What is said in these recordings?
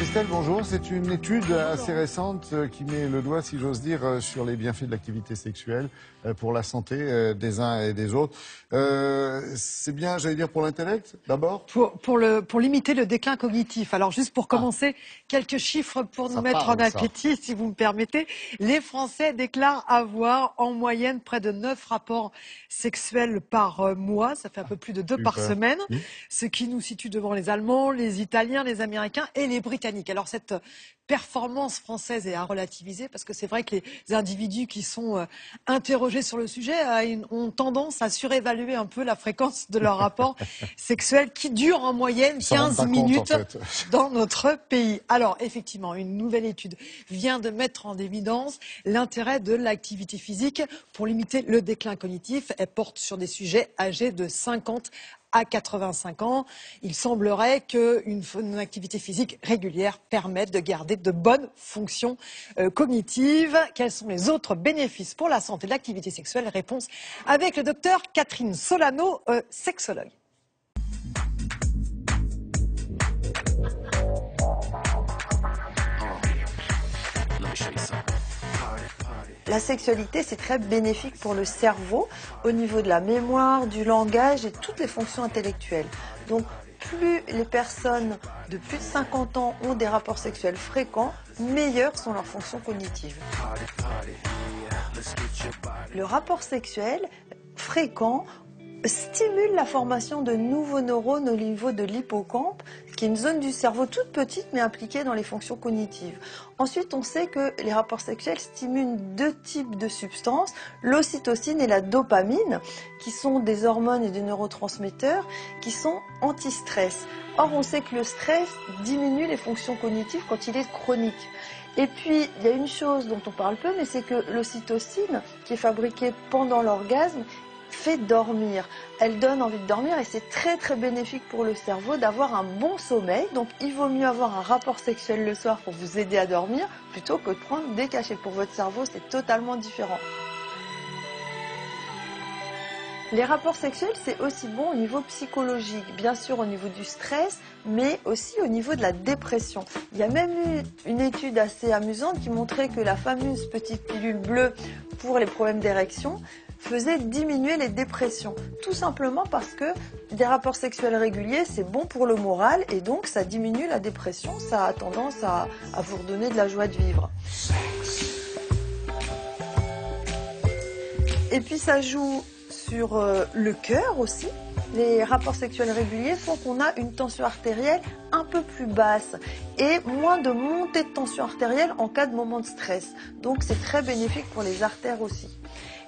Christelle, bonjour. C'est une étude assez récente qui met le doigt, si j'ose dire, sur les bienfaits de l'activité sexuelle pour la santé des uns et des autres. C'est bien, j'allais dire, pour l'intellect, d'abord? Pour limiter le déclin cognitif. Alors, juste pour commencer, quelques chiffres pour nous mettre en appétit, si vous me permettez. Les Français déclarent avoir en moyenne près de 9 rapports sexuels par mois. Ça fait un peu plus de 2 par semaine. Ce qui nous situe devant les Allemands, les Italiens, les Américains et les Britanniques. Alors, cette performance française est à relativiser parce que c'est vrai que les individus qui sont interrogés sur le sujet ont tendance à surévaluer un peu la fréquence de leur rapport sexuel qui dure en moyenne 15 minutes dans notre pays. Alors effectivement, une nouvelle étude vient de mettre en évidence l'intérêt de l'activité physique pour limiter le déclin cognitif. Elle porte sur des sujets âgés de 50 à 85 ans. Il semblerait qu'une activité physique régulière permette de garder de bonnes fonctions cognitives. Quels sont les autres bénéfices pour la santé de l'activité sexuelle? Réponse avec le docteur Catherine Solano, sexologue. La sexualité, c'est très bénéfique pour le cerveau au niveau de la mémoire, du langage et toutes les fonctions intellectuelles. Donc, plus les personnes de plus de 50 ans ont des rapports sexuels fréquents, meilleures sont leurs fonctions cognitives. Le rapport sexuel fréquent stimule la formation de nouveaux neurones au niveau de l'hippocampe, qui est une zone du cerveau toute petite mais impliquée dans les fonctions cognitives. Ensuite, on sait que les rapports sexuels stimulent deux types de substances, l'ocytocine et la dopamine, qui sont des hormones et des neurotransmetteurs qui sont anti-stress. Or, on sait que le stress diminue les fonctions cognitives quand il est chronique. Et puis, il y a une chose dont on parle peu, mais c'est que l'ocytocine, qui est fabriquée pendant l'orgasme, fait dormir. Elle donne envie de dormir et c'est très très bénéfique pour le cerveau d'avoir un bon sommeil. Donc il vaut mieux avoir un rapport sexuel le soir pour vous aider à dormir plutôt que de prendre des cachets. Pour votre cerveau, c'est totalement différent. Les rapports sexuels, c'est aussi bon au niveau psychologique, bien sûr au niveau du stress, mais aussi au niveau de la dépression. Il y a même eu une étude assez amusante qui montrait que la fameuse petite pilule bleue pour les problèmes d'érection faisait diminuer les dépressions. Tout simplement parce que des rapports sexuels réguliers, c'est bon pour le moral et donc ça diminue la dépression, ça a tendance à vous redonner de la joie de vivre. Et puis ça joue sur le cœur aussi. Les rapports sexuels réguliers font qu'on a une tension artérielle un peu plus basse et moins de montée de tension artérielle en cas de moment de stress. Donc c'est très bénéfique pour les artères aussi.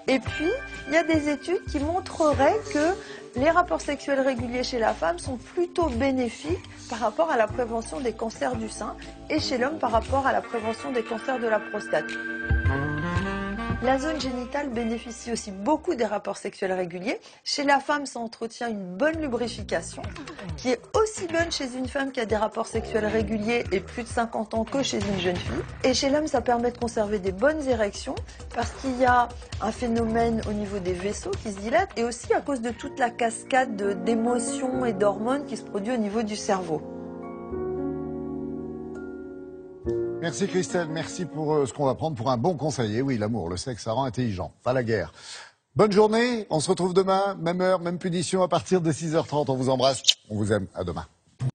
Et puis, il y a des études qui montreraient que les rapports sexuels réguliers chez la femme sont plutôt bénéfiques par rapport à la prévention des cancers du sein et chez l'homme par rapport à la prévention des cancers de la prostate. La zone génitale bénéficie aussi beaucoup des rapports sexuels réguliers. Chez la femme, ça entretient une bonne lubrification, qui est aussi bonne chez une femme qui a des rapports sexuels réguliers et plus de 50 ans que chez une jeune fille. Et chez l'homme, ça permet de conserver des bonnes érections parce qu'il y a un phénomène au niveau des vaisseaux qui se dilatent et aussi à cause de toute la cascade d'émotions et d'hormones qui se produit au niveau du cerveau. Merci Christelle, merci pour ce qu'on va prendre pour un bon conseiller. Oui, l'amour, le sexe, ça rend intelligent, pas la guerre. Bonne journée, on se retrouve demain, même heure, même punition à partir de 6h30. On vous embrasse, on vous aime, à demain.